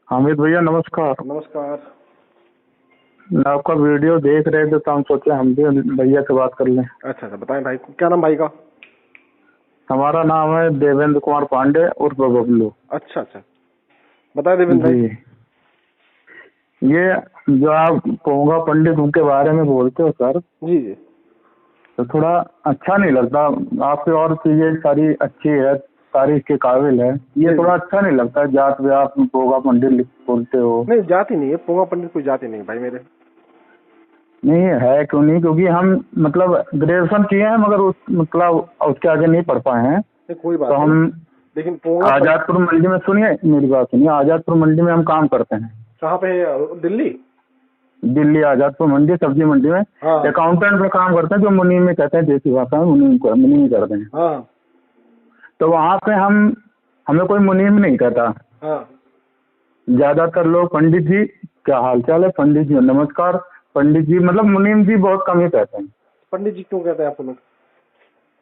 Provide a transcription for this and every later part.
हामिद भैया नमस्कार। नमस्कार। आपका वीडियो देख रहे थे तो हम सोचे हम भी भैया से बात कर लें। अच्छा बताएं भाई, क्या नाम भाई का? हमारा नाम है देवेंद्र कुमार पांडे उर्फ बबलू। अच्छा, बताएं देवेंद्र भाई। जी, ये जो आप पोंगा पंडित उनके बारे में बोलते हो सर, जी जी। तो थोड़ा अच्छा नहीं लगता। आपकी और चीजें सारी अच्छी है, तारीफ के काबिल है, ये थोड़ा अच्छा नहीं लगता। जात में आप पोंगा पंडित बोलते हो। नहीं, जाति नहीं है, पोंगा पंडित कोई जाति नहीं भाई मेरे। नहीं है, क्यों नहीं? क्योंकि हम मतलब ग्रेजुएशन किए हैं मगर मतलब उसके आगे नहीं पढ़ पाए हैं। कोई बात तो नहीं, हम लेकिन पोंगा आजादपुर मंडी में, सुनिए मेरी बात सुनिए, आजादपुर मंडी में हम काम करते हैं। कहाँ पे है? दिल्ली? दिल्ली आजादपुर मंडी, सब्जी मंडी में हाँ। अकाउंटेंट में काम करते हैं, जो मुनीम में कहते हैं, देसी भाषा में मुनीम करते हैं। हाँ। तो वहाँ पे हमें कोई मुनीम नहीं कहता। हाँ। ज्यादातर लोग पंडित जी क्या हाल चाल है, पंडित जी नमस्कार, पंडित जी, मतलब मुनीम जी बहुत कम ही कहते हैं। पंडित जी क्यों कहते हैं आप लोग?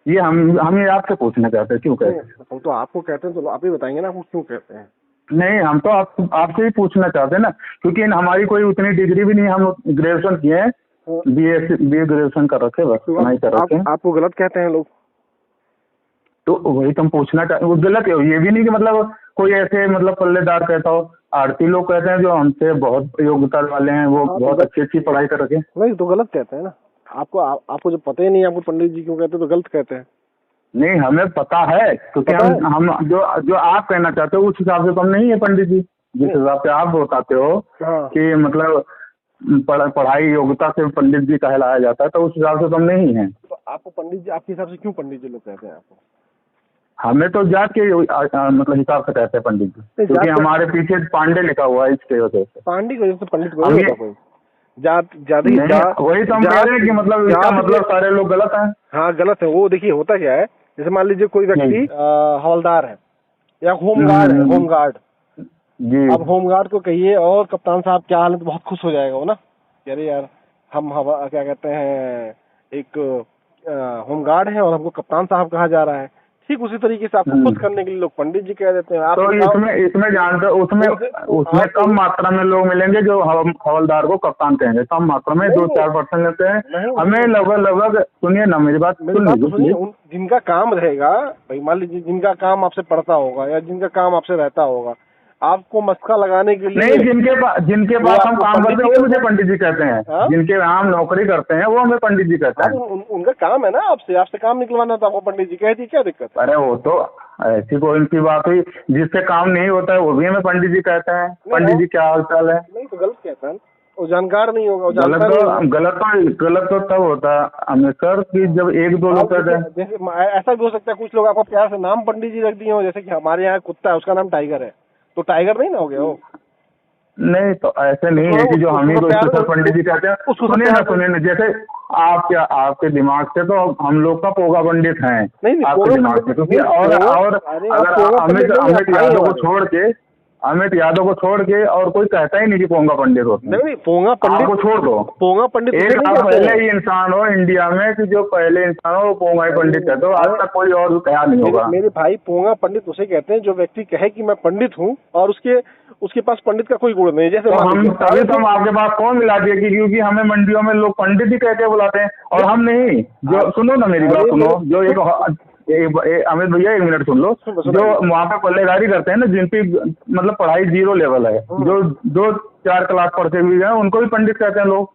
ये हम ये आपसे पूछना चाहते हैं, क्यों कहते हैं? हम तो आपको कहते हैं, तो आप ही बताएंगे ना आपको क्यों कहते हैं। नहीं, हम तो आपसे ही पूछना चाहते हैं ना, क्योंकि हमारी कोई उतनी डिग्री भी नहीं, हम ग्रेजुएशन किए हैं, बीए ग्रेजुएशन कर रखे, बस नहीं कर रखे। आपको गलत कहते हैं लोग, तो वही तो हम पूछना चाहते हैं। वो गलत है, ये भी नहीं कि मतलब कोई ऐसे मतलब पल्लेदार कहता हो। आरती लोग कहते हैं जो हमसे बहुत योग्यता वाले हैं, वो बहुत अच्छी पढ़ाई कर रखे। नहीं तो गलत कहते हैं ना। आपको जब पता ही नहीं आपको पंडित जी क्यों कहते हैं तो गलत कहते हैं। नहीं, हमें पता है, क्योंकि हम जो आप कहना चाहते हो उस हिसाब से तो हम नहीं है पंडित जी। जिस हिसाब से आप बताते हो कि मतलब पढ़ाई योग्यता से पंडित जी कहलाया जाता है, तो उस हिसाब से तो हम नहीं है। तो आपको पंडित जी, आपके हिसाब से क्यों पंडित जी लोग कहते हैं आपको? हमें तो जात के मतलब हिसाब से कहते हैं पंडित जी, क्योंकि हमारे पीछे पांडे लिखा हुआ है, इसके वजह से। पांडे की वजह से पंडित को नहीं होता कोई जात ज्यादा। वही तो हम कह रहे हैं कि मतलब इसका मतलब सारे लोग गलत हैं। हाँ गलत है। वो देखिए होता क्या है, जैसे मान लीजिए कोई व्यक्ति हवलदार है या होमगार्ड है, होमगार्ड जी। अब होमगार्ड को कहिए और कप्तान साहब क्या हाल है, तो बहुत खुश हो जाएगा वो ना, अरे यार हम क्या कहते हैं, एक होमगार्ड है और हमको कप्तान साहब कहा जा रहा है। ठीक उसी तरीके से आपको खुश करने के लिए लोग पंडित जी कह देते हैं। आप तो इसमें जानते, उसमें कम मात्रा में लोग मिलेंगे जो हवलदार को कप्तान कहेंगे। कम मात्रा में 2-4% लेते हैं। हमें लगभग सुनिए ना मेरी बात, सुनिए। जिनका काम रहेगा भाई, मान लीजिए जिनका काम आपसे पड़ता होगा या जिनका काम आपसे रहता होगा, आपको मस्का लगाने के लिए नहीं, जिनके पास हम काम करते हैं वो मुझे पंडित जी कहते हैं। जिनके हम नौकरी करते हैं वो हमें पंडित जी कहते हैं। उनका काम है ना, आपसे काम निकलवाना, था वो पंडित जी कह दी, क्या दिक्कत है? अरे वो तो ऐसी कोई उनकी बात हुई, जिससे काम नहीं होता है वो भी हमें पंडित जी कहते हैं। पंडित जी क्या हाल चाल है? नहीं तो गलत कहता है, वो जानकार नहीं होगा। गलत तो तब होता है हमें सर कि जब 1-2 लोग कहते हैं। जैसे ऐसा भी हो सकता है, कुछ लोग आपको प्यार से नाम पंडित जी रख दिए हो, जैसे कि हमारे यहाँ कुत्ता है उसका नाम टाइगर है, तो टाइगर नहीं ना हो गया वो? नहीं, तो ऐसे नहीं है कि जो हम ही को स्पेशल पंडित जी कहते हैं। सुनिए ना, जैसे आपके दिमाग से तो हम लोग का पोगा पंडित है आपके दिमाग से, क्योंकि और अगर अमित यादव को छोड़ के और कोई कहता ही नहीं कि पोंगा पंडित होते हैं। नहीं, पोंगा पंडित को छोड़ दो, पोंगा पंडित एक आप पहले ही इंसान हो इंडिया में कि जो पहले इंसान हो वो पोंगा ही पंडित कहते हो। आज तक कोई और कहा नहीं होगा। मेरे भाई, पोंगा पंडित उसे कहते हैं जो व्यक्ति कहे कि मैं पंडित हूँ और उसके पास पंडित का कोई गुण नहीं। जैसे तभी तो हम आपके पास कौन मिला दिए कि क्योंकि हमें मंडियों में लोग पंडित ही कहते बुलाते हैं और हम नहीं। जो सुनो ना मेरी बात सुनो, जो अमित भैया 1 मिनट सुन लो। जो वहाँ पे पल्लेदारी करते हैं ना, जिनकी मतलब पढ़ाई 0 लेवल है, जो 2-4 क्लास पढ़ते हुए हैं, उनको भी पंडित कहते हैं लोग।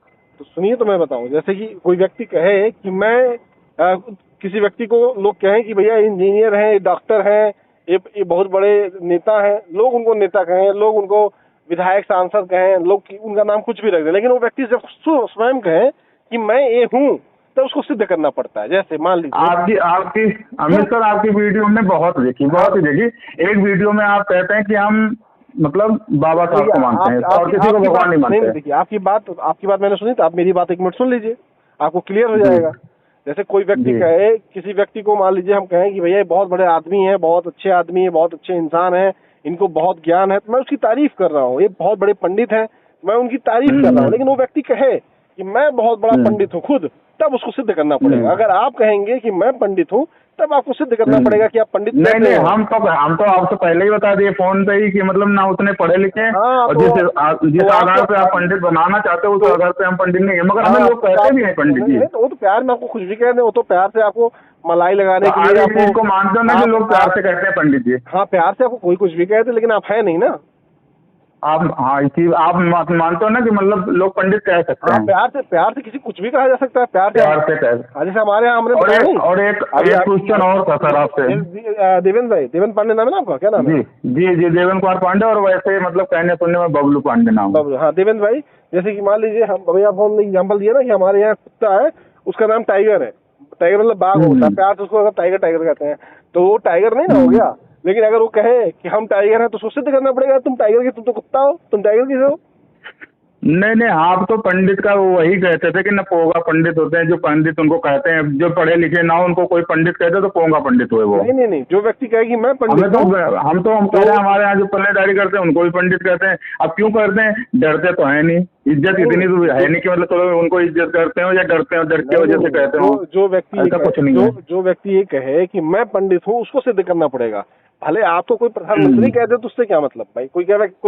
तो सुनिए तो मैं बताऊं, जैसे कि कोई व्यक्ति कहे कि मैं किसी व्यक्ति को लोग कहें कि भैया इंजीनियर हैं, डॉक्टर हैं, ये बहुत बड़े नेता हैं, लोग उनको नेता कहें, लोग उनको विधायक सांसद कहें, लोग उनका नाम कुछ भी रख दें, लेकिन वो व्यक्ति जब स्वयं कहें कि मैं ये हूँ तो उसको सिद्ध करना पड़ता है। जैसे मान लीजिए आपकी अमित सर, आपकी वीडियो हमने बहुत ही देखी। एक वीडियो में आप कहते हैं कि हम मतलब बाबा साहब को मानते हैं और किसी को भगवान नहीं मानते। देखिए आपकी बात मैंने सुनी, तो आप मेरी बात 1 मिनट सुन लीजिए, आपको क्लियर हो जाएगा। जैसे कोई व्यक्ति कहे, किसी व्यक्ति को मान लीजिए हम कहें कि भैया बहुत बड़े आदमी है, बहुत अच्छे आदमी है, बहुत अच्छे इंसान है, इनको बहुत ज्ञान है, तो मैं उसकी तारीफ कर रहा हूँ, ये बहुत बड़े पंडित हैं, मैं उनकी तारीफ कर रहा हूँ। लेकिन वो व्यक्ति कहे कि मैं बहुत बड़ा पंडित हूँ खुद, तब उसको सिद्ध करना पड़ेगा। अगर आप कहेंगे कि मैं पंडित हूँ, तब आपको सिद्ध करना पड़ेगा कि आप पंडित नहीं नहीं, हम तो आपसे पहले ही बता दिए फोन पे ही कि मतलब ना उतने पढ़े लिखे हैं, और जिस आधार पे आप पंडित बनाना चाहते हो उस आधार पे हम पंडित नहीं है, मगर हमें लोग कहते भी हैं पंडित जी। तो वो तो प्यार में आपको कुछ भी कह दें, वो तो प्यार से आपको मलाई लगाने के लिए आपको मानते हो ना कि लोग प्यार से कहते हैं पंडित जी। हाँ, प्यार से आपको कोई कुछ भी कहते, लेकिन आप है नहीं ना। आप आप मानते हो ना कि मतलब लोग पंडित कह सकते हैं। प्यार से किसी कुछ भी कहा जा सकता है। प्यार से जैसे हमारे यहाँ हमने और एक क्वेश्चन और था सर आपसे। देवेंद्र पांडे नाम है ना आपका, क्या नाम है? जी देवेंद्र कुमार पांडे, और वैसे मतलब कहने सुनने में बबलू पांडे नाम। बबलू, हाँ देवेंद्र भाई। जैसे कि मान लीजिए हम अभी आप हमने एग्जाम्पल दिया ना कि हमारे यहाँ कुत्ता है, उसका नाम टाइगर है। टाइगर मतलब बाघ होता है, प्यार से उसको अगर टाइगर कहते हैं तो वो टाइगर नहीं ना हो गया। लेकिन अगर वो कहे कि हम टाइगर हैं तो उसको सिद्ध करना पड़ेगा तुम टाइगर के, तुम तो कुत्ता हो, तुम टाइगर किसे हो? नहीं, आप तो पंडित का वही कहते थे कि न पोंगा पंडित होते हैं, जो पंडित उनको कहते हैं, जो पढ़े लिखे ना उनको कोई पंडित कहते तो पोंगा पंडित हुए वो। नहीं, जो व्यक्ति कहेगी मैं पंडित हम कह रहे हैं हमारे यहाँ जो पल्लेदारी करते हैं उनको भी पंडित कहते हैं। अब क्यों करते हैं? डरते तो है नहीं, इज्जत इतनी तो है नहीं कि मतलब तो उनको इज्जत करते हो या डरते हो, डर की वजह से कहते हो। जो व्यक्ति ये कहे कि मैं पंडित हूँ, उसको सिद्ध करना पड़ेगा। भले आपको कोई प्रधानमंत्री कह दे तो उससे क्या मतलब भाई? कोई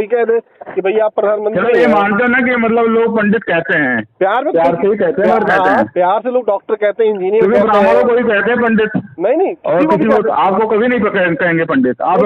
कह दे कि भाई आप प्रधानमंत्री। ये मानते हो ना कि मतलब लोग पंडित कहते हैं, प्यार से ही कहते हैं और कहते हैं। प्यार से लोग डॉक्टर कहते हैं, इंजीनियर ब्राह्मणों को ही कहते हैं पंडित। नहीं, और किसी को आपको कभी नहीं कहेंगे पंडित। आप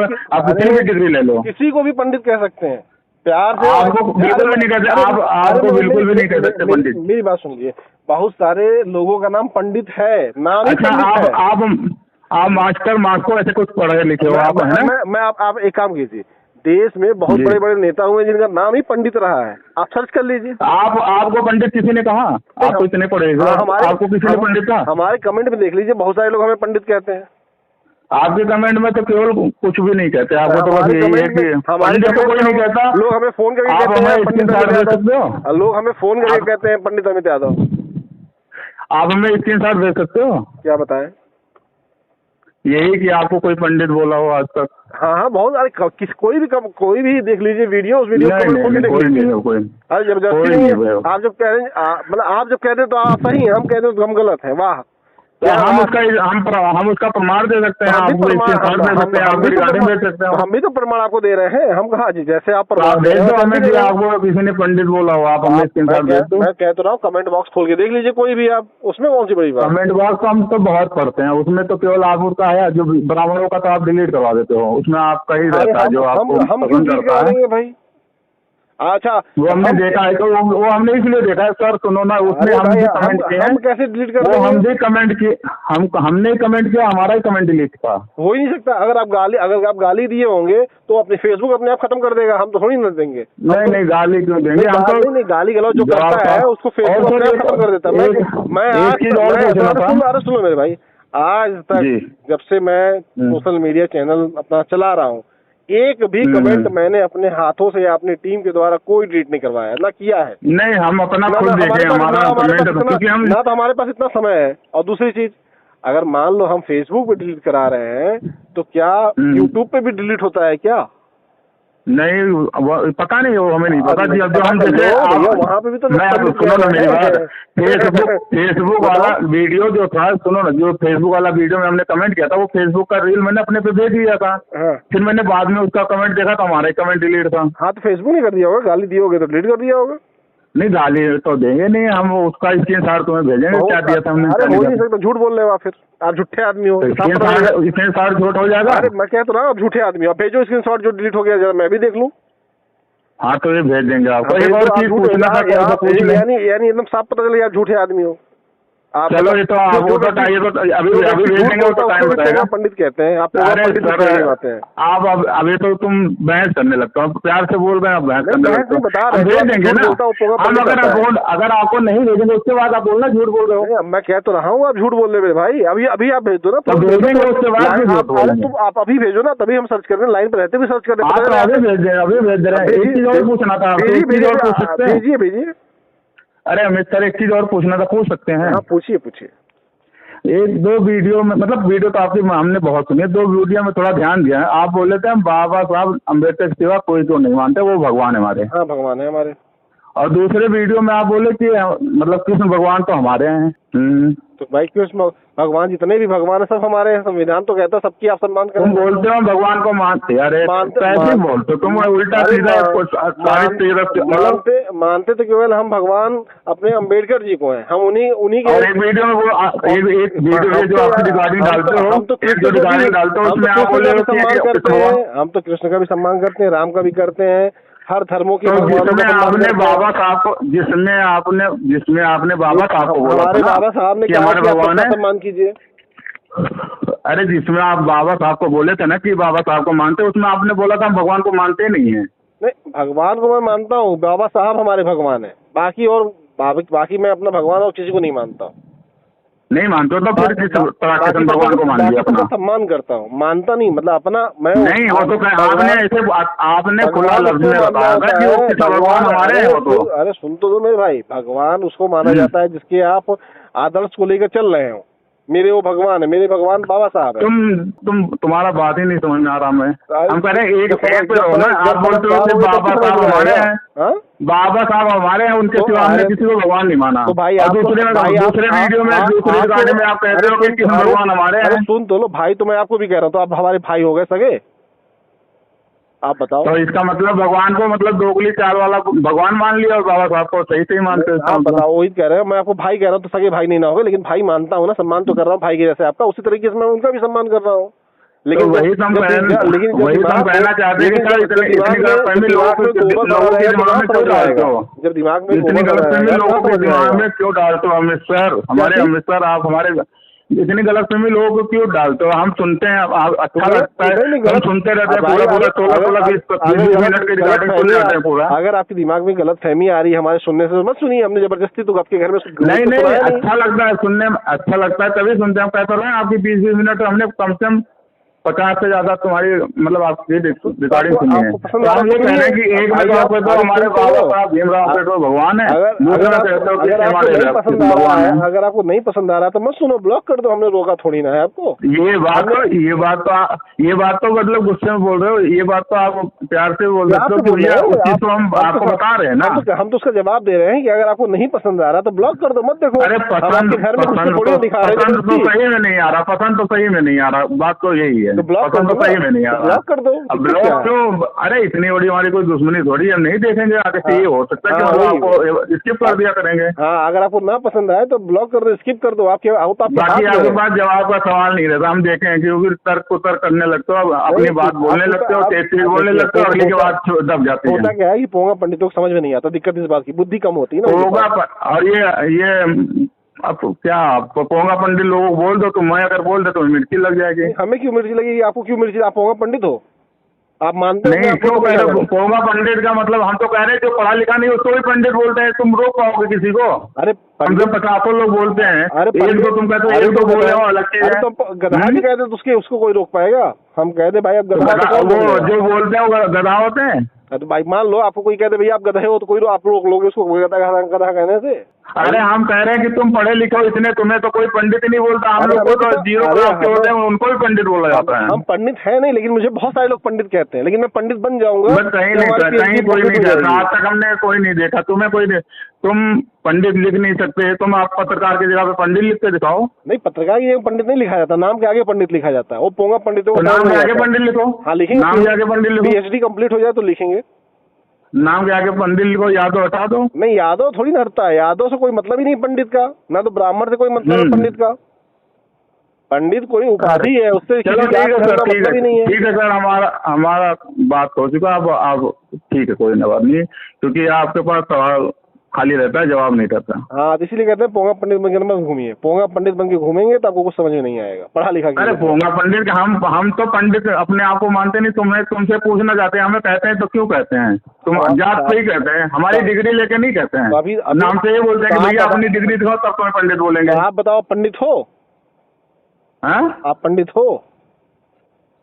किसी भी डिग्री ले लो, किसी को भी पंडित कह सकते हैं प्यार से। आपको बिल्कुल भी नहीं कहते, आपको बिल्कुल भी नहीं कह सकते पंडित। मेरी बात सुनिए, बहुत सारे लोगों का नाम पंडित है, नाम ही पंडित है। आप मास्टर ऐसे कुछ पढ़े लिखे हो आप, है ना? मैं आप एक काम कीजिए, देश में बहुत बड़े बड़े नेता हुए जिनका नाम ही पंडित रहा है, आप सर्च कर लीजिए। आपको पंडित किसी ने कहा? आप तो इतने पढ़े, आपको किसी ने पंडित कहा? हमारे कमेंट में देख लीजिए, बहुत सारे लोग हमें पंडित कहते हैं। आपके कमेंट में तो केवल कुछ भी नहीं कहते, आपको तो बस यही है कि पंडित तो कोई नहीं कहता। लोग हमें फोन करके कहते हैं पंडित अमित यादव। लोग हमें फोन करके कहते हैं पंडित अमित यादव। आप हमें स्क्रीनशॉट भेज सकते हो? क्या बताएं? यही कि आपको कोई पंडित बोला हो आज तक? हाँ, बहुत सारे, कोई भी देख लीजिए वीडियो, उस वीडियो कोई अरे जबरदस्ती आप जब कह रहे हैं, मतलब आप जब कह रहे हैं तो आप सही हैं, हम कह रहे हैं तो हम गलत हैं। वाह, तो हम उसका प्रमाण दे सकते हैं, हम भी तो प्रमाण आपको दे रहे हैं। हम कहा जी जैसे आप प्रमाण भेज दो हमें कि आपको किसी ने पंडित बोला हो, आप हमें स्क्रीनशॉट भेज दो। मैं कह तो रहा हूँ, कमेंट बॉक्स खोल के देख लीजिए कोई भी, आप उसमें कौन सी बड़ी बात? कमेंट बॉक्स हम तो बहुत पढ़ते हैं, उसमें तो केवल आप उसका है जो ब्राह्मणों का तो आप डिलीट करवा देते हो, उसमें आपका ही रहता है जो आपको पसंद करता है भाई। अच्छा, वो हमने देखा है, तो वो हमने इसलिए देखा है सर, सुनो ना, उसमें हम भी कमेंट किए हैं। कैसे डिलीट कर? वो हम भी कमेंट किए, हमने कमेंट किया, हमारा ही कमेंट डिलीट था। हो ही नहीं सकता। अगर आप गाली दिए होंगे तो अपने फेसबुक अपने आप खत्म कर देगा, हम तो थोड़ी ना देंगे। नहीं, गाली क्यों देंगे? नहीं, गाली गलौज जो करता है उसको फेसबुक खत्म कर देता है। मैं सुनो मेरे भाई, आज तक जब से मैं सोशल मीडिया चैनल अपना चला रहा हूँ, एक भी कमेंट मैंने अपने हाथों से या अपनी टीम के द्वारा कोई डिलीट नहीं करवाया, ना किया है। नहीं, हम अपना खुद देखे हमारा कमेंट, क्योंकि हम ना तो हमारे पास इतना समय है, और दूसरी चीज, अगर मान लो हम फेसबुक पे डिलीट करा रहे हैं तो क्या यूट्यूब पे भी डिलीट होता है क्या? नहीं, पता नहीं, वो हमें नहीं पता जी। अब जो हम जैसे वहाँ पे भी तो मैं सुनो ना मेरी बात, फेसबुक वाला वीडियो जो था, सुनो ना, जो फेसबुक वाला वीडियो में हमने कमेंट किया था, वो फेसबुक का रील मैंने अपने पे भेज दिया था। फिर मैंने बाद में उसका कमेंट देखा तो हमारा कमेंट डिलीट था। हाँ, तो फेसबुक नहीं कर दिया होगा, गाली दिए होगे तो डिलीट कर दिया होगा। नहीं, गाली तो देंगे नहीं, हम उसका स्क्रीनशॉट तुम्हें भेजेंगे, क्या दिया था हमने। अरे हो नहीं सकता, झूठ बोल रहे हो आप, फिर आप झूठे आदमी हो। स्क्रीनशॉट झूठ हो जाएगा। अरे मैं कह तो रहा हूँ, आप झूठे आदमी हो। भेजो स्क्रीनशॉट जो डिलीट हो गया, जरा मैं भी देख लूँ। हाँ, तो ये भेज देंगे आपको। एक और चीज पूछना था, यानी एकदम साफ पता चले आप झूठे आदमी हो। चलो, ये तो वो तो अभी भेज देंगे, वो तो टाइम बताएगा। पंडित कहते हैं आप, अभी तो तुम बहस करने लगता हो, प्यार से बोल रहे हैं, बहस करने लगते हो। भेज देंगे ना हम, अगर आपको नहीं भेजेंगे उसके बाद आप बोलना झूठ बोल रहे हो। मैं कह तो रहा हूँ, आप झूठ बोल रहे भाई। अभी आप भेज दो ना, तो भेजेंगे उसके बाद। तुम आप अभी भेजो ना, तभी हम सर्च कर रहे हैं, लाइन पर रहते भी सर्च कर रहे हैं। अभी भेज दे रहे हैं। एक चीज और पूछना था, भेजिए। अरे अमित सर, एक चीज और पूछना था, पूछ सकते हैं? हाँ, पूछिए। एक दो वीडियो में, मतलब वीडियो तो आपकी हमने बहुत सुनी है, दो वीडियो में थोड़ा ध्यान दिया है। आप बोले थे हम बाबा साहब अम्बेडकर के सिवा कोई तो नहीं मानते, वो भगवान है हमारे। हाँ, भगवान है हमारे। और दूसरे वीडियो में आप बोले कि मतलब कृष्ण भगवान तो हमारे हैं। तो भाई कृष्ण भगवान जितने भी भगवान है सब हमारे हैं, संविधान तो कहता है सबकी आप सम्मान करें। तुम बोलते हो भगवान को मानते, अरे कैसे बोलते हो तुम, उल्टा सीधा मानते तो केवल हम भगवान अपने अम्बेडकर जी को हैं, हम उन्हीं के। और एक वीडियो में वो एक वीडियो जो आप रिकॉर्डिंग डालते हो, हम तो कृष्ण का भी सम्मान करते हैं, राम का भी करते हैं, हर धर्मों के जिसमें आपने बाबा साहब को जिसमें आपने बाबा साहब को बोला, हमारे बाबा साहब ने क्या हमारे भगवान है, सम्मान कीजिए। अरे जिसमें आप बाबा साहब को बोले थे ना कि बाबा साहब को मानते, उसमें आपने बोला था हम भगवान को मानते नहीं है। नहीं, भगवान को मैं मानता हूँ, बाबा साहब हमारे भगवान है, बाकी मैं अपना भगवान और किसी को नहीं मानता। नहीं मानते हो तो फिर किस तरह कृष्ण भगवान को मान लिया अपना? सम्मान करता हूँ, मानता नहीं, मतलब अपना मैं नहीं। वो तो आपने ऐसे आपने खुला लफ्ज में बताया था कि वो कृष्ण भगवान हमारे हैं। वो तो अरे सुन तो मेरे भाई, भगवान उसको माना जाता है जिसके आप आदर्श को लेकर चल रहे हो। मेरे वो भगवान है, मेरे भगवान बाबा साहब है। तुम्हारा बात ही नहीं समझ में आ रहा। मैं हम कह रहे हैं एक पे रहो ना। आप बोलते हो कि बाबा साहब हमारे हैं, बाबा साहब हमारे हैं, उनके सिवा हमने किसी को भगवान नहीं माना। तो भाई दूसरे वीडियो में दूसरे गाने में आप कहते हो कि कृष्ण भगवान हमारे हैं। सुन तो लो भाई, तो मैं आपको भी कह रहा हूँ, तो आप हमारे भाई हो गए सगे। आप बताओ। तो इसका मतलब भगवान को मतलब दोगली चाल वाला भगवान मान लिया और बाबा साहब को सही से मानते हो? आप बताओ, वही कह रहे हो। मैं आपको भाई कह रहा हूँ तो सगे भाई नहीं ना होगा, लेकिन भाई मानता हूँ ना, सम्मान तो कर रहा हूँ भाई के जैसे आपका, उसी तरीके से मैं उनका भी सम्मान कर रहा हूँ। लेकिन वही हम कहना चाहते हैं कि सर इतनी गलतफहमी लोगों के दिमाग में क्यों डालते हो? जब दिमाग में इतनी गलतफहमी लोगों के दिमाग में क्यों डालते हो? अमित सर, हमारे अमित सर, आप हमारे इतनी गलतफहमी लोगों को क्यों डालते हो? हम सुनते हैं, अच्छा लगता है, हम सुनते रहते हैं पूरा 16-20 मिनट के रिकॉर्डिंग सुन लेते हैं पूरा। अगर आपके दिमाग में गलतफहमी आ रही है हमारे सुनने से, मत सुनिए। हमने जबरदस्ती तो आपके घर में नहीं, अच्छा लगता है सुनने में, अच्छा लगता है तभी सुनते हैं। कहते रहे आपकी 20-20 मिनट हमने कम से कम 50 से ज्यादा तुम्हारी मतलब आपकी रिकॉर्डिंग सुनी है। तो हम ये कह रहे हैं कि एक में आप कहते हो हमारे बाबा साहब भीमराव अम्बेडकर भगवान है, दूसरा कहते हो कि हमारे अगर आपको नहीं पसंद आ रहा तो मत सुनो, ब्लॉक कर दो। हमने रोका थोड़ी ना है आपको। ये बात तो मतलब गुस्से में बोल रहे हो, ये बात तो आप प्यार से बोल रहे हो, तो हम आपको बता रहे हैं ना। हम तो उसका जवाब दे रहे हैं कि अगर आपको नहीं पसंद आ रहा तो ब्लॉक कर दो, मत देखो। अरे पसंद तो सही में नहीं आ रहा, पसंद तो सही में नहीं आ रहा, बात तो यही है। तो ब्लॉक कर दो, सही में नहीं आ रहा, ब्लॉक कर दो। अब ब्लॉक क्यों? अरे इतनी बड़ी हमारी कोई दुश्मनी थोड़ी, हम नहीं देखेंगे आगे से। ये हो सकता है कि हम आपको स्किप कर दिया करेंगे। हाँ, अगर आपको ना पसंद आए तो ब्लॉक कर दो, स्किप कर दो। बाकी आपके पास जवाब का सवाल नहीं रहता, हम देखें क्योंकि तर्क उतर करने लगते हो, अपनी बात बोलने लगते हो, तेज बोलने लगते हो, अगली के बाद दब जाती है। होता क्या है कि पोंगा पंडितों को समझ में नहीं आता, दिक्कत इस बात की, बुद्धि कम होती है ना। होगा। और ये अब क्या पोंगा पंडित लोगों को बोल दो, तो मैं अगर बोल दे तो मिर्ची लग जाएगी। हमें क्यों मिर्ची लगेगी? आपको क्यों मिर्ची? आप पोंगा पंडित हो, आप मानते नहीं? क्यों कह रहे हो पोंगा पंडित का मतलब? हम तो कह रहे हैं जो पढ़ा लिखा नहीं उसको भी पंडित बोलते हैं। तुम रोक पाओगे किसी को? अरे पंडित 50 लोग बोलते हैं, एक दो तुम कहते हो, एक दो बोले हो अलग चीज है। तो गधा भी कहते उसके, उसको कोई रोक पाएगा? हम कहते भाई आप गधा, वो जो बोलते हैं वो गधा होते हैं। तो भाई मान लो आपको कोई कहते भैया आप गधे हो, तो कोई आप रोक लोगे उसको गधा कहने से? अरे हम कह रहे हैं कि तुम पढ़े लिखे हो इतने, तुम्हें तो कोई पंडित ही नहीं बोलता। हम लोग को तो जीरो क्लास के होते हैं, उनको भी पंडित बोला जाता है। हम पंडित है नहीं, लेकिन मुझे बहुत सारे लोग पंडित कहते हैं, लेकिन मैं पंडित बन जाऊंगा। कहीं कोई नहीं कहता, आज तक हमने कोई नहीं देखा तुम्हें। तुम पंडित लिख नहीं सकते, तुम आप पत्रकार की जगह पे पंडित लिख के दिखाओ। नहीं, पत्रकार की जगह पंडित नहीं लिखा जाता, नाम के आगे पंडित लिखा जाता है। वो पोंगा पंडितों को नाम के आगे पंडित लिखो। हाँ लिखेंगे, नाम के आगे पंडित लिखो। PhD कंप्लीट हो जाए तो लिखेंगे। नाम के आगे पंडित लिखो, यादव हटा दो। नहीं, यादव थोड़ी ना हटता है, यादव से कोई मतलब ही नहीं पंडित का, ना तो ब्राह्मण से कोई मतलब है पंडित का। पंडित कोई उपाधि है, उससे चलो ठीक है सर, ठीक है सर, हमारा बात हो चुका। अब ठीक है, कोई बात नहीं, क्योंकि आपके पास सवाल खाली रहता है, जवाब नहीं रहता। हाँ, इसीलिए कहते हैं पोंगा पंडित बनकर मत घूमिए। पोंगा पंडित बनके घूमेंगे तो आपको कुछ समझ में नहीं आएगा, पढ़ा लिखा। अरे पोंगा पंडित, हम तो पंडित अपने आप को मानते नहीं। तुमसे पूछना चाहते हैं, हमें कहते हैं तो क्यों कहते हैं? तुम जात से ही कहते हैं, हमारी डिग्री लेके नहीं कहते हैं। अभी नाम से ये बोलते हैं कि भैया अपनी डिग्री दिखाओ तब तुम्हें पंडित बोलेंगे। आप बताओ, पंडित हो? हाँ, आप पंडित हो?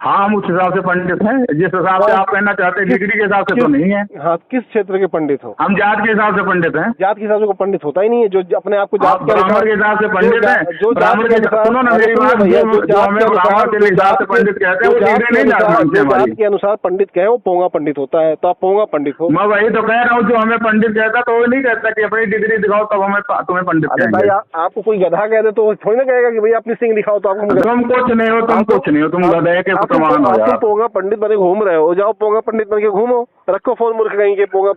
हाँ, हम उस हिसाब से पंडित हैं, जिस हिसाब से आप कहना चाहते हैं डिग्री के हिसाब से तो नहीं है। हाँ, किस क्षेत्र के पंडित हो? हम जात के हिसाब से पंडित हैं। जात के हिसाब से कोई पंडित होता ही नहीं है। जो अपने आप को जात के ब्राह्मण के हिसाब से पंडित है, जो ब्राह्मण के सुनो ना मेरी बात, जो हमें ब्राह्मण के हिसाब से पंडित कहते हैं वो डिग्री नहीं जाती हमसे हमारी। जात के अनुसार पंडित कहे वो पोंगा पंडित होता है, तो आप पोंगा पंडित हो। मैं वही तो कह रहा हूँ, जो हमें पंडित कहता तो वो नहीं कहता कि अपनी डिग्री दिखाओ तब हमें तुम्हें पंडित अरे भाई, आपको कोई गधा कह दे तो थोड़ी ना कहेगा कि भाई अपनी सिंह दिखाओ तो आपको। तुम कुछ नहीं हो, तुम कुछ नहीं हो, तुम गधे के समान हो यार। पोंगा पंडित बने घूम रहे हो, जाओ पोंगा पंडित बन के घूमो। रखो फोन मूर्ख कहीं के पोंगा।